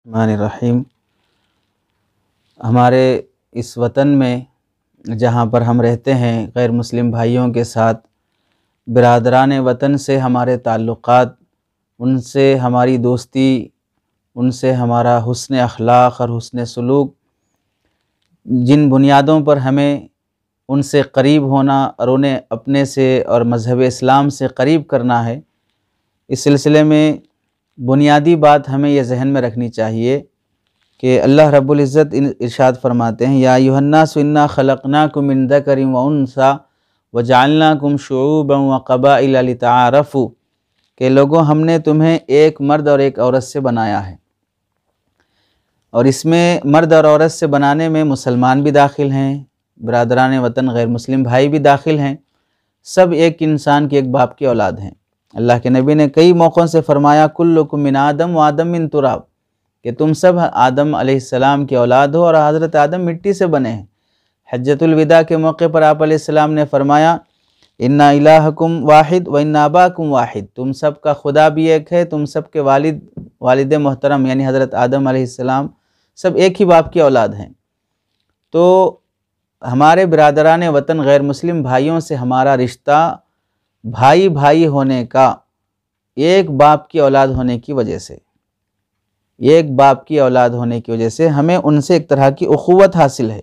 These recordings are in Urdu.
الرحمن الرحیم۔ ہمارے اس وطن میں جہاں پر ہم رہتے ہیں، غیر مسلم بھائیوں کے ساتھ برادران وطن سے ہمارے تعلقات، ان سے ہماری دوستی، ان سے ہمارا حسن اخلاق اور حسن سلوک، جن بنیادوں پر ہمیں ان سے قریب ہونا اور انہیں اپنے سے اور مذہب اسلام سے قریب کرنا ہے، اس سلسلے میں بنیادی بات ہمیں یہ ذہن میں رکھنی چاہیے کہ اللہ رب العزت ارشاد فرماتے ہیں، یا ایھا الناس انا خلقناکم من ذکر وانثی وجعلناکم شعوبا وقبائل لتعارفوا، کہ لوگوں ہم نے تمہیں ایک مرد اور ایک عورت سے بنایا ہے، اور اس میں مرد اور عورت سے بنانے میں مسلمان بھی داخل ہیں، برادران وطن غیر مسلم بھائی بھی داخل ہیں، سب ایک انسان کے ایک باپ کی اولاد ہیں۔ اللہ کے نبی نے کئی موقعوں سے فرمایا کلکم من آدم و آدم من تراب، کہ تم سب آدم علیہ السلام کی اولاد ہو اور حضرت آدم مٹی سے بنے ہیں۔ حجۃ الوداع کے موقع پر آپ علیہ السلام نے فرمایا ان الہکم واحد و ان آباکم واحد، تم سب کا خدا بھی ایک ہے، تم سب کے والد محترم یعنی حضرت آدم علیہ السلام سب ایک ہی باپ کی اولاد ہیں۔ تو ہمارے برادران وطن غیر مسلم بھائیوں سے ہمارا رشتہ بھائی بھائی ہونے کا، ایک باپ کی اولاد ہونے کی وجہ سے، ایک باپ کی اولاد ہونے کی وجہ سے ہمیں ان سے ایک طرح کی اخوت حاصل ہے،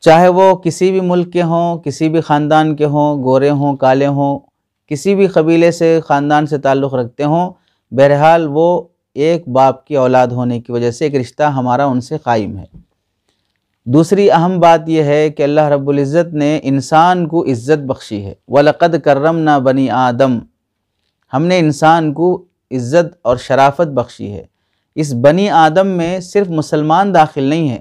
چاہے وہ کسی بھی ملک کے ہوں، کسی بھی خاندان کے ہوں، گورے ہوں، کالے ہوں، کسی بھی قبیلے سے، خاندان سے تعلق رکھتے ہوں، بہرحال وہ ایک باپ کی اولاد ہونے کی وجہ سے ایک رشتہ ہمارا ان سے قائم ہے۔ دوسری اہم بات یہ ہے کہ اللہ رب العزت نے انسان کو عزت بخشی ہے، وَلَقَدْ كَرَّمْنَا بَنِي آدم، ہم نے انسان کو عزت اور شرافت بخشی ہے۔ اس بنی آدم میں صرف مسلمان داخل نہیں ہے،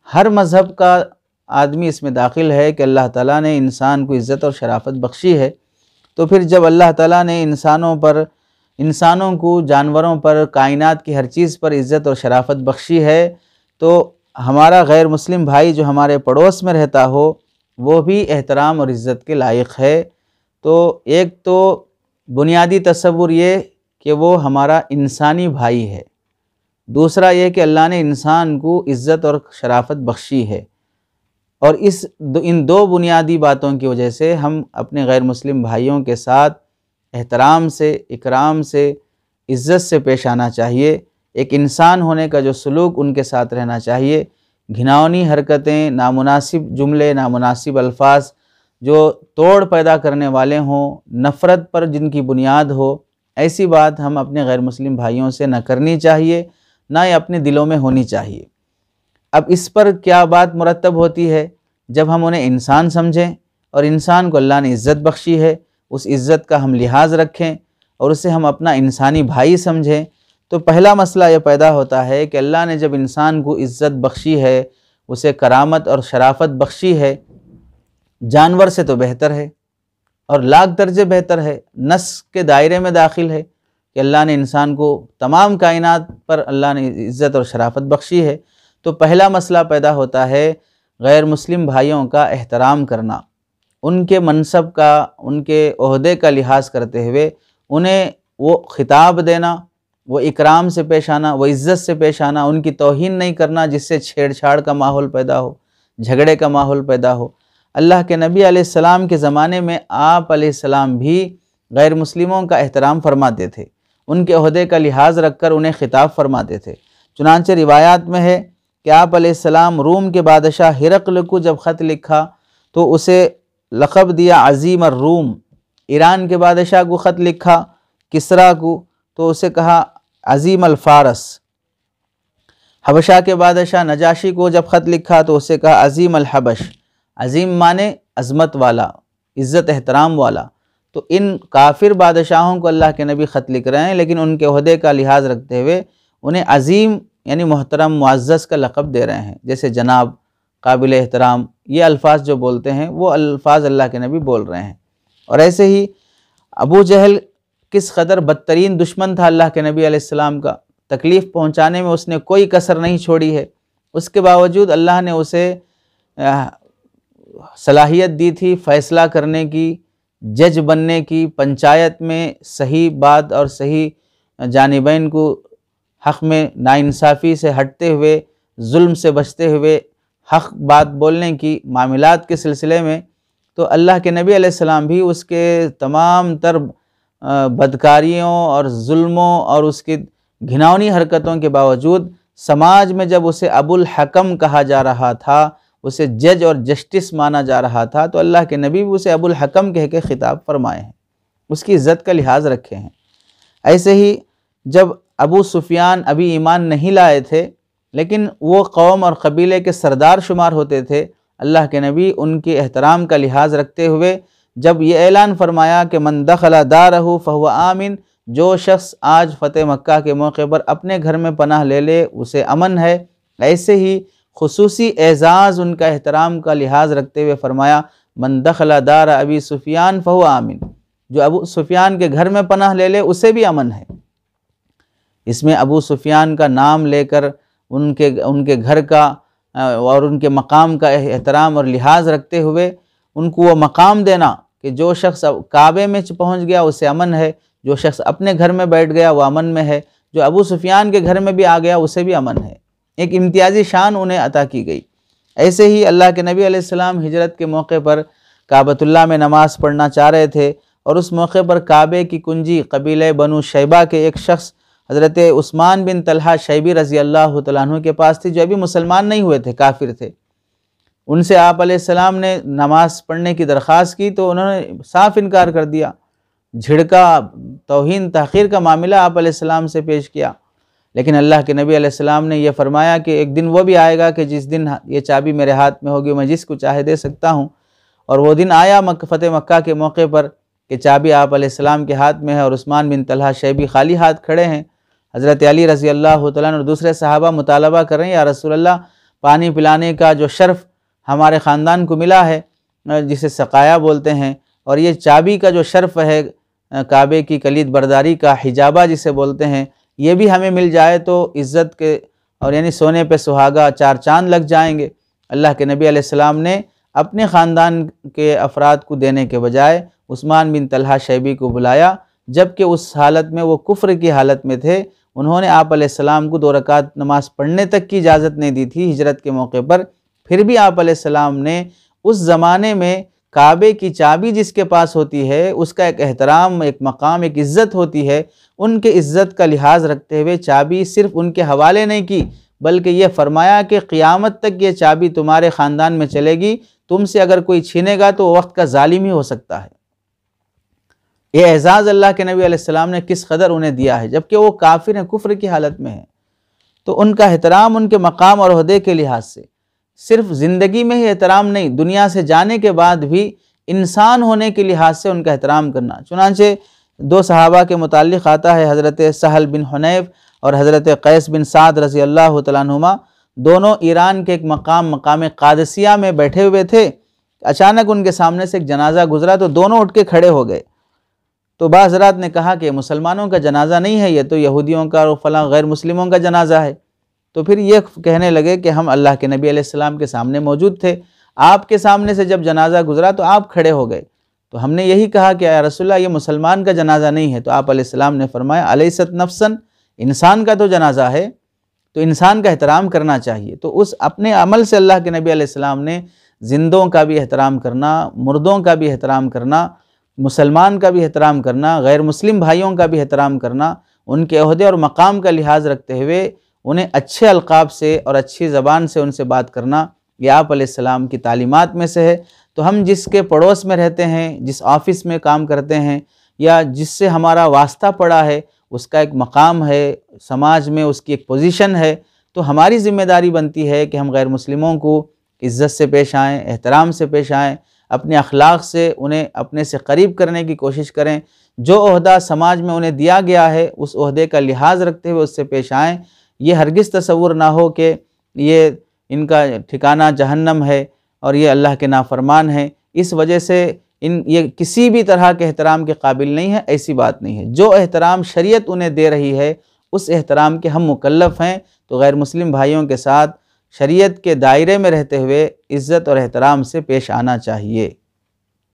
ہر مذہب کا آدمی اس میں داخل ہے کہ اللہ تعالیٰ نے انسان کو عزت اور شرافت بخشی ہے۔ تو پھر جب اللہ تعالیٰ نے انسانوں کو، جانوروں پر، کائنات کی ہر چیز پر عزت اور شرافت بخشی ہے، تو ہمارا غیر مسلم بھائی جو ہمارے پڑوس میں رہتا ہو وہ بھی احترام اور عزت کے لائق ہے۔ تو ایک تو بنیادی تصور یہ کہ وہ ہمارا انسانی بھائی ہے، دوسرا یہ کہ اللہ نے انسان کو عزت اور شرافت بخشی ہے، اور ان دو بنیادی باتوں کی وجہ سے ہم اپنے غیر مسلم بھائیوں کے ساتھ احترام سے، اکرام سے، عزت سے پیش آنا چاہیے۔ ایک انسان ہونے کا جو سلوک ان کے ساتھ رہنا چاہیے، گھناؤنی حرکتیں، نامناسب جملے، نامناسب الفاظ جو توڑ پیدا کرنے والے ہوں، نفرت پر جن کی بنیاد ہو، ایسی بات ہم اپنے غیر مسلم بھائیوں سے نہ کرنی چاہیے، نہ یہ اپنے دلوں میں ہونی چاہیے۔ اب اس پر کیا بات مرتب ہوتی ہے؟ جب ہم انہیں انسان سمجھیں اور انسان کو اللہ نے عزت بخشی ہے، اس عزت کا ہم لحاظ رکھیں اور اسے ہم اپنا انسانی بھائی سمجھیں، تو پہلا مسئلہ یہ پیدا ہوتا ہے کہ اللہ نے جب انسان کو عزت بخشی ہے، اسے کرامت اور شرافت بخشی ہے، جانور سے تو بہتر ہے اور لاکھ درجے بہتر ہے، نس کے دائرے میں داخل ہے کہ اللہ نے انسان کو تمام کائنات پر اللہ نے عزت اور شرافت بخشی ہے۔ تو پہلا مسئلہ پیدا ہوتا ہے غیر مسلم بھائیوں کا احترام کرنا، ان کے منصب کا، ان کے عہدے کا لحاظ کرتے ہوئے انہیں وہ خطاب دینا، وہ اکرام سے پیش آنا، وہ عزت سے پیش آنا، ان کی توہین نہیں کرنا جس سے چھیڑ چھاڑ کا ماحول پیدا ہو، جھگڑے کا ماحول پیدا ہو۔ اللہ کے نبی علیہ السلام کے زمانے میں آپ علیہ السلام بھی غیر مسلموں کا احترام فرماتے تھے، ان کے عہدے کا لحاظ رکھ کر انہیں خطاب فرماتے تھے۔ چنانچہ روایات میں ہے کہ آپ علیہ السلام روم کے بادشاہ ہرقل کو جب خط لکھا تو اسے لقب دیا عظیم الروم، ایران کے بادشاہ کو خط لکھا کسریٰ کو تو اسے کہا عظیم الفارس، حبشہ کے بادشاہ نجاشی کو جب خط لکھا تو اسے کہا عظیم الحبش، عظیم مانے عظمت والا، عزت احترام والا۔ تو ان کافر بادشاہوں کو اللہ کے نبی خط لکھ رہے ہیں، لیکن ان کے عہدے کا لحاظ رکھتے ہوئے انہیں عظیم یعنی محترم، معزز کا لقب دے رہے ہیں، جیسے جناب، قابل احترام، یہ الفاظ جو بولتے ہیں وہ الفاظ اللہ کے نبی بول رہے ہیں۔ اور ایسے ہی ابو جہل کس قدر بدترین دشمن تھا اللہ کے نبی علیہ السلام کا، تکلیف پہنچانے میں اس نے کوئی کسر نہیں چھوڑی ہے، اس کے باوجود اللہ نے اسے صلاحیت دی تھی فیصلہ کرنے کی، جج بننے کی، پنچایت میں صحیح بات اور صحیح جانبین کو حق میں ناانصافی سے ہٹتے ہوئے، ظلم سے بچتے ہوئے حق بات بولنے کی معاملات کے سلسلے میں، تو اللہ کے نبی علیہ السلام بھی اس کے تمام تر بدکاریوں اور ظلموں اور اس کی گھناؤنی حرکتوں کے باوجود سماج میں جب اسے ابو الحکم کہا جا رہا تھا، اسے جج اور جسٹس مانا جا رہا تھا، تو اللہ کے نبی بھی اسے ابو الحکم کہہ کے خطاب فرمائے ہیں، اس کی عزت کا لحاظ رکھے ہیں۔ ایسے ہی جب ابو سفیان ابھی ایمان نہیں لائے تھے لیکن وہ قوم اور قبیلے کے سردار شمار ہوتے تھے، اللہ کے نبی ان کے احترام کا لحاظ رکھتے ہوئے جب یہ اعلان فرمایا کہ من دخل دارہ فہو آمن، جو شخص آج فتح مکہ کے موقع پر اپنے گھر میں پناہ لے لے اسے امن ہے، ایسے ہی خصوصی اعزاز ان کا احترام کا لحاظ رکھتے ہوئے فرمایا من دخل دار ابی سفیان فہو آمن، جو ابو سفیان کے گھر میں پناہ لے لے اسے بھی امن ہے۔ اس میں ابو سفیان کا نام لے کر ان کے گھر کا اور ان کے مقام کا احترام اور لحاظ رکھتے ہوئے ان کو وہ مقام دینا کہ جو شخص کعبے میں پہنچ گیا اسے امن ہے، جو شخص اپنے گھر میں بیٹھ گیا وہ امن میں ہے، جو ابو سفیان کے گھر میں بھی آ گیا اسے بھی امن ہے، ایک امتیازی شان انہیں عطا کی گئی۔ ایسے ہی اللہ کے نبی علیہ السلام ہجرت کے موقع پر کعبۃ اللہ میں نماز پڑھنا چاہ رہے تھے، اور اس موقع پر کعبے کی کنجی قبیلہ بنو شیبہ کے ایک شخص حضرت عثمان بن طلحہ شیبی رضی اللہ تعالیٰ عنہ کے پاس تھی، جو ابھی مسلمان نہیں ہوئے تھے، کافر تھے۔ ان سے آپ علیہ السلام نے نماز پڑھنے کی درخواست کی تو انہوں نے صاف انکار کر دیا، جھڑکا، توہین تحقیر کا معاملہ آپ علیہ السلام سے پیش کیا۔ لیکن اللہ کے نبی علیہ السلام نے یہ فرمایا کہ ایک دن وہ بھی آئے گا کہ جس دن یہ چابی میرے ہاتھ میں ہوگی، میں جس کو چاہے دے سکتا ہوں، اور وہ دن آیا فتح مکہ کے موقع پر کہ چابی آپ علیہ السلام کے ہاتھ میں ہے اور عثمان بن طلحہ شیبی خالی ہاتھ کھڑے ہیں۔ حضرت علی رضی اللہ تعالیٰ عنہ اور دوسرے صحابہ مطالبہ کر رہے ہیں، یا رسول اللہ پانی پلانے کا جو شرف ہمارے خاندان کو ملا ہے جسے سقایا بولتے ہیں، اور یہ چابی کا جو شرف ہے کعبے کی کلید برداری کا، حجابہ جسے بولتے ہیں، یہ بھی ہمیں مل جائے تو عزت کے اور یعنی سونے پہ سہاگا چار چاند لگ جائیں گے۔ اللہ کے نبی علیہ السلام نے اپنے خاندان کے افراد کو دینے کے بجائے عثمان بن طلحہ شیبی کو بلایا، جبکہ اس حالت میں وہ کفر کی حالت میں تھے۔ انہوں نے آپ علیہ السلام کو 2 رکعت نماز پڑھنے تک کی اجازت نہیں دی تھی ہجرت کے موقع پر، پھر بھی آپ علیہ السلام نے اس زمانے میں کعبے کی چابی جس کے پاس ہوتی ہے اس کا ایک احترام، ایک مقام، ایک عزت ہوتی ہے، ان کے عزت کا لحاظ رکھتے ہوئے چابی صرف ان کے حوالے نہیں کی، بلکہ یہ فرمایا کہ قیامت تک یہ چابی تمہارے خاندان میں چلے گی، تم سے اگر کوئی چھینے گا تو وقت کا ظالم ہی ہو سکتا ہے۔ یہ اعزاز اللہ کے نبی علیہ السلام نے کس قدر انہیں دیا ہے، جبکہ وہ کافر ہیں، کفر کی حالت میں ہیں، تو ان کا احترام ان کے مقام اور عہدے کے لحاظ سے، صرف زندگی میں ہی احترام نہیں، دنیا سے جانے کے بعد بھی انسان ہونے کے لحاظ سے ان کا احترام کرنا۔ چنانچہ 2 صحابہ کے متعلق آتا ہے، حضرت سہل بن حنیف اور حضرت قیس بن سعد رضی اللہ تعالیٰ عنہما، دونوں ایران کے ایک مقام قادسیہ میں بیٹھے ہوئے تھے، اچانک ان کے سامنے سے ایک جنازہ گزرا تو دونوں اٹھ کے کھڑے ہو گئے۔ تو بعض حضرات نے کہا کہ مسلمانوں کا جنازہ نہیں ہے، یہ تو یہودیوں کا اور فلاں غیر مسلموں کا جنازہ ہے۔ تو پھر یہ کہنے لگے کہ ہم اللہ کے نبی علیہ السلام کے سامنے موجود تھے، آپ کے سامنے سے جب جنازہ گزرا تو آپ کھڑے ہو گئے، تو ہم نے یہی کہا کہ یا رسول اللہ یہ مسلمان کا جنازہ نہیں ہے، تو آپ علیہ السلام نے فرمایا الیست نفسا، انسان کا تو جنازہ ہے، تو انسان کا احترام کرنا چاہیے۔ تو اس اپنے عمل سے اللہ کے نبی علیہ السلام نے زندوں کا بھی احترام کرنا، مردوں کا بھی احترام کرنا، مسلمان کا بھی احترام کرنا، غیر مسلم بھائیوں کا بھی احترام کرنا، ان کے عہدے اور مقام کا لحاظ رکھتے ہوئے انہیں اچھے القاب سے اور اچھی زبان سے ان سے بات کرنا، یہ آپ علیہ السلام کی تعلیمات میں سے ہے۔ تو ہم جس کے پڑوس میں رہتے ہیں، جس آفس میں کام کرتے ہیں، یا جس سے ہمارا واسطہ پڑا ہے، اس کا ایک مقام ہے، سماج میں اس کی ایک پوزیشن ہے، تو ہماری ذمہ داری بنتی ہے کہ ہم غیر مسلموں کو عزت سے پیش آئیں، احترام سے پیش آئیں، اپنے اخلاق سے انہیں اپنے سے قریب کرنے کی کوشش کریں، جو عہدہ سماج میں انہیں دیا گیا ہے اس عہدے کا لحاظ رکھتے ہوئے اس سے پیش آئیں۔ یہ ہرگز تصور نہ ہو کہ یہ ان کا ٹھکانہ جہنم ہے اور یہ اللہ کے نافرمان ہیں، اس وجہ سے یہ کسی بھی طرح کے احترام کے قابل نہیں ہے، ایسی بات نہیں ہے۔ جو احترام شریعت انہیں دے رہی ہے اس احترام کے ہم مکلف ہیں، تو غیر مسلم بھائیوں کے ساتھ شریعت کے دائرے میں رہتے ہوئے عزت اور احترام سے پیش آنا چاہیے۔